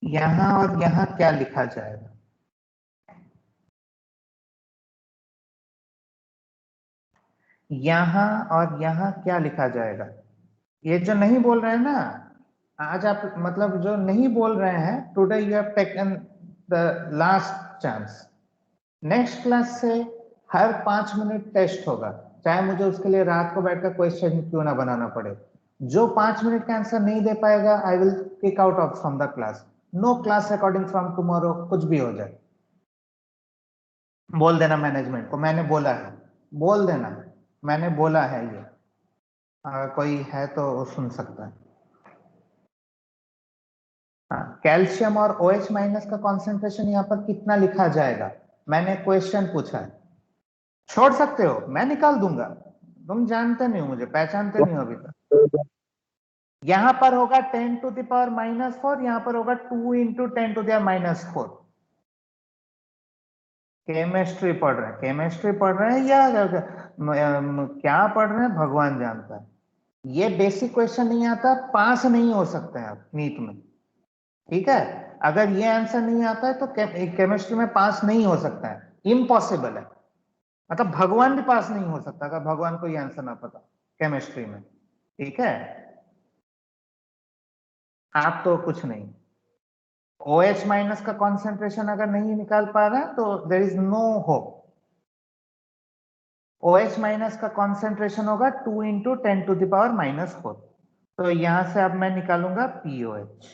यहां और यहां क्या लिखा जाएगा? यहां और यहां क्या लिखा जाएगा? ये जो नहीं बोल रहे हैं ना, आज आप मतलब जो नहीं बोल रहे हैं, today you have taken the last chance. Next class से हर 5 मिनट टेस्ट होगा, चाहे मुझे उसके लिए रात को बैठकर क्वेश्चन क्यों ना बनाना पड़े। जो 5 मिनट का आंसर नहीं दे पाएगा, I will kick out of from the class. No class according from tomorrow, कुछ भी हो जाए। बोल देना मैनेजमेंट को मैंने बोला है, बोल देना मैंने बोला है। ये अगर कोई है तो वो सुन सकता है। हाँ, कैल्शियम और OH माइनस का कॉन्सेंट्रेशन यहाँ पर कितना लिखा जाएगा? मैंने क्वेश्चन पूछा है। छोड़ सकते हो, मैं निकाल दूंगा। तुम जानते नहीं हो मुझे, पहचानते नहीं हो अभी तक। यहां पर होगा 10⁻⁻4, यहां पर होगा 2 इंटू 10⁻⁻4। केमिस्ट्री पढ़ रहे हैं, केमिस्ट्री पढ़ रहे हैं या क्या पढ़ रहे हैं भगवान जानता है। ये बेसिक क्वेश्चन नहीं आता, पास नहीं हो सकते हैं आप नीट में, ठीक है। अगर ये आंसर नहीं आता है तो केमिस्ट्री में पास नहीं हो सकता है, इम्पॉसिबल है। मतलब भगवान भी पास नहीं हो सकता अगर भगवान को ये आंसर ना पता केमिस्ट्री में, ठीक है। आप तो कुछ नहीं। OH माइनस का कॉन्सेंट्रेशन अगर नहीं निकाल पा रहा है तो there is no hope. OH minus का कॉन्सेंट्रेशन होगा 2 इंटू 10⁻⁻4। तो यहां से अब मैं निकालूंगा POH।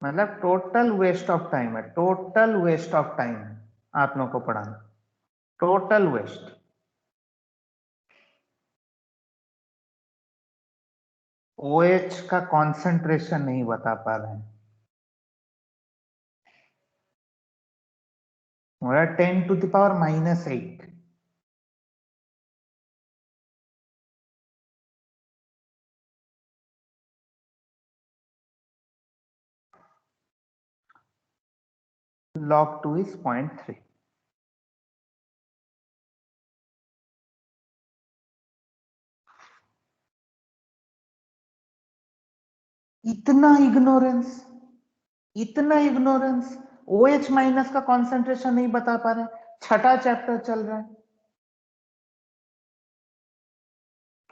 मतलब टोटल वेस्ट ऑफ टाइम है, टोटल वेस्ट ऑफ टाइम है आप लोगों को पढ़ाना, टोटल वेस्ट। OH का कॉन्सेंट्रेशन नहीं बता पा रहे हैं, 10⁻⁻8। log 2 is 0.3। इतना इग्नोरेंस, इतना इग्नोरेंस। OH माइनस का कॉन्सेंट्रेशन नहीं बता पा रहे, छठा चैप्टर चल रहा है,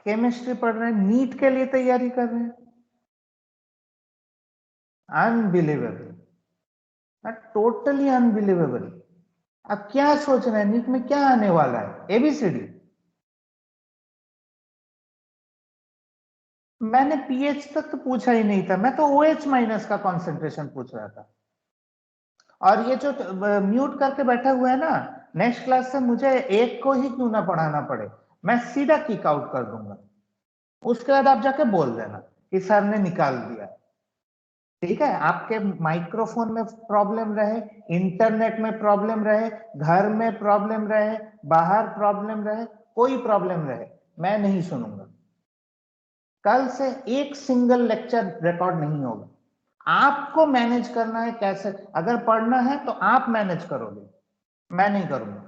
केमिस्ट्री पढ़ रहे हैं, नीट के लिए तैयारी कर रहे हैं। Unbelievable, totally unbelievable. अब क्या सोच रहे हैं नीट में क्या आने वाला है, ABCD? मैंने पीएच तक तो पूछा ही नहीं था, मैं तो OH माइनस का कॉन्सेंट्रेशन पूछ रहा था। और ये जो म्यूट करके बैठा हुआ है ना, नेक्स्ट क्लास से मुझे एक को ही क्यों ना पढ़ाना पड़े, मैं सीधा किक आउट कर दूंगा। उसके बाद आप जाके बोल देना कि सर ने निकाल दिया। ठीक है, आपके माइक्रोफोन में प्रॉब्लम रहे, इंटरनेट में प्रॉब्लम रहे, घर में प्रॉब्लम रहे, बाहर प्रॉब्लम रहे, कोई प्रॉब्लम रहे, मैं नहीं सुनूंगा। कल से एक सिंगल लेक्चर रिकॉर्ड नहीं होगा। आपको मैनेज करना है कैसे, अगर पढ़ना है तो आप मैनेज करोगे, मैं नहीं करूंगा।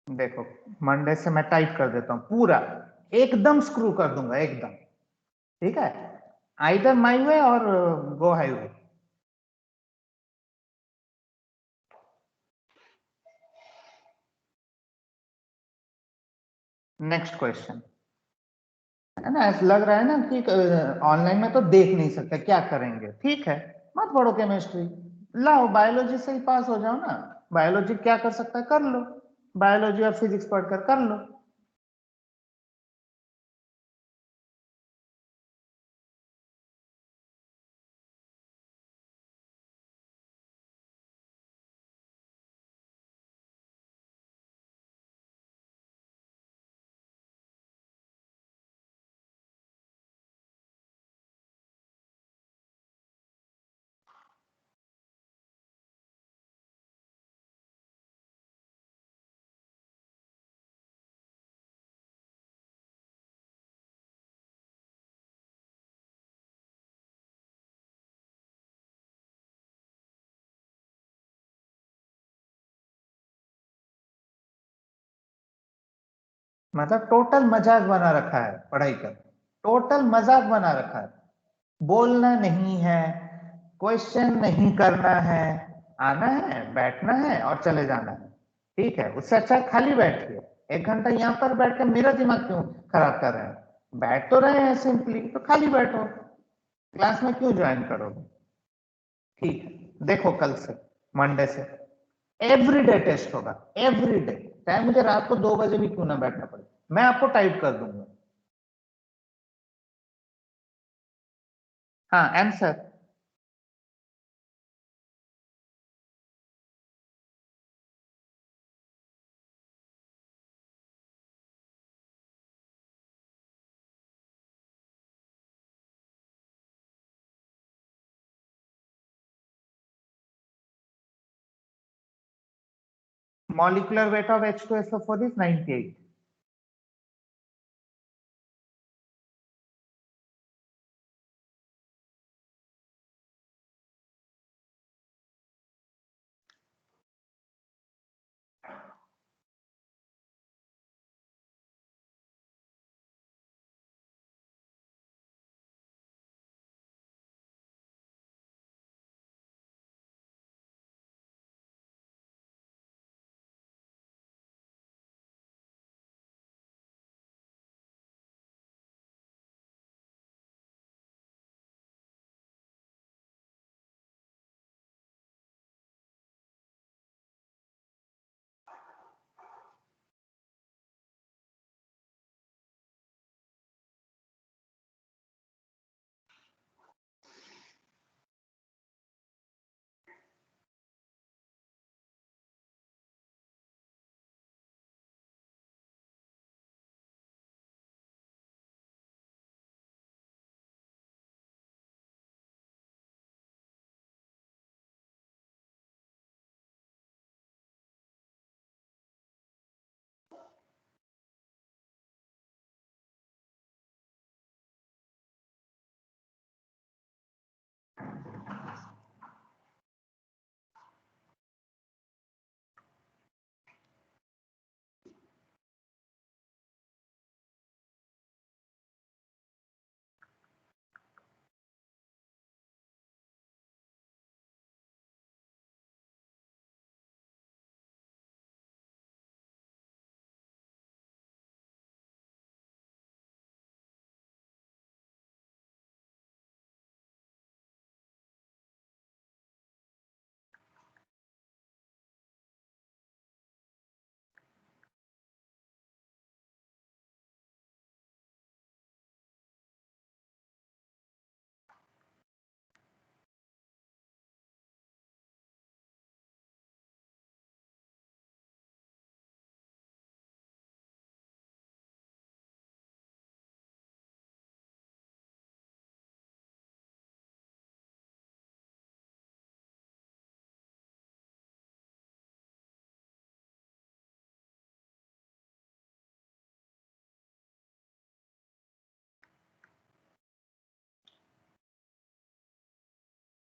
देखो, मंडे से मैं टाइट कर देता हूं पूरा, एकदम स्क्रू कर दूंगा एकदम। ठीक है, आइदर माई वे और गो हाईवे। नेक्स्ट क्वेश्चन है ना, ऐसा लग रहा है ना कि ऑनलाइन में तो देख नहीं सकते, क्या करेंगे? ठीक है, मत पढ़ो केमिस्ट्री, लाओ बायोलॉजी से ही पास हो जाओ ना। बायोलॉजी क्या कर सकता है, कर लो, बायोलॉजी और फिजिक्स पढ़कर कर लो। मतलब टोटल मजाक बना रखा है पढ़ाई का, टोटल मजाक बना रखा है। बोलना नहीं है, क्वेश्चन नहीं करना है, आना है, बैठना है और चले जाना है। ठीक है, उससे अच्छा है खाली बैठिए, 1 घंटा यहाँ पर बैठ कर मेरा दिमाग क्यों खराब कर रहे हैं? बैठ तो रहे हैं सिंपली, तो खाली बैठो, क्लास में क्यों ज्वाइन करोगे? ठीक है, देखो कल से, मंडे से एवरीडे टेस्ट होगा, एवरीडे, चाहे मुझे रात को 2 बजे भी क्यों ना बैठना पड़े, मैं आपको टाइप कर दूंगा। हाँ, answer. Molecular weight of H2SO4 is 98।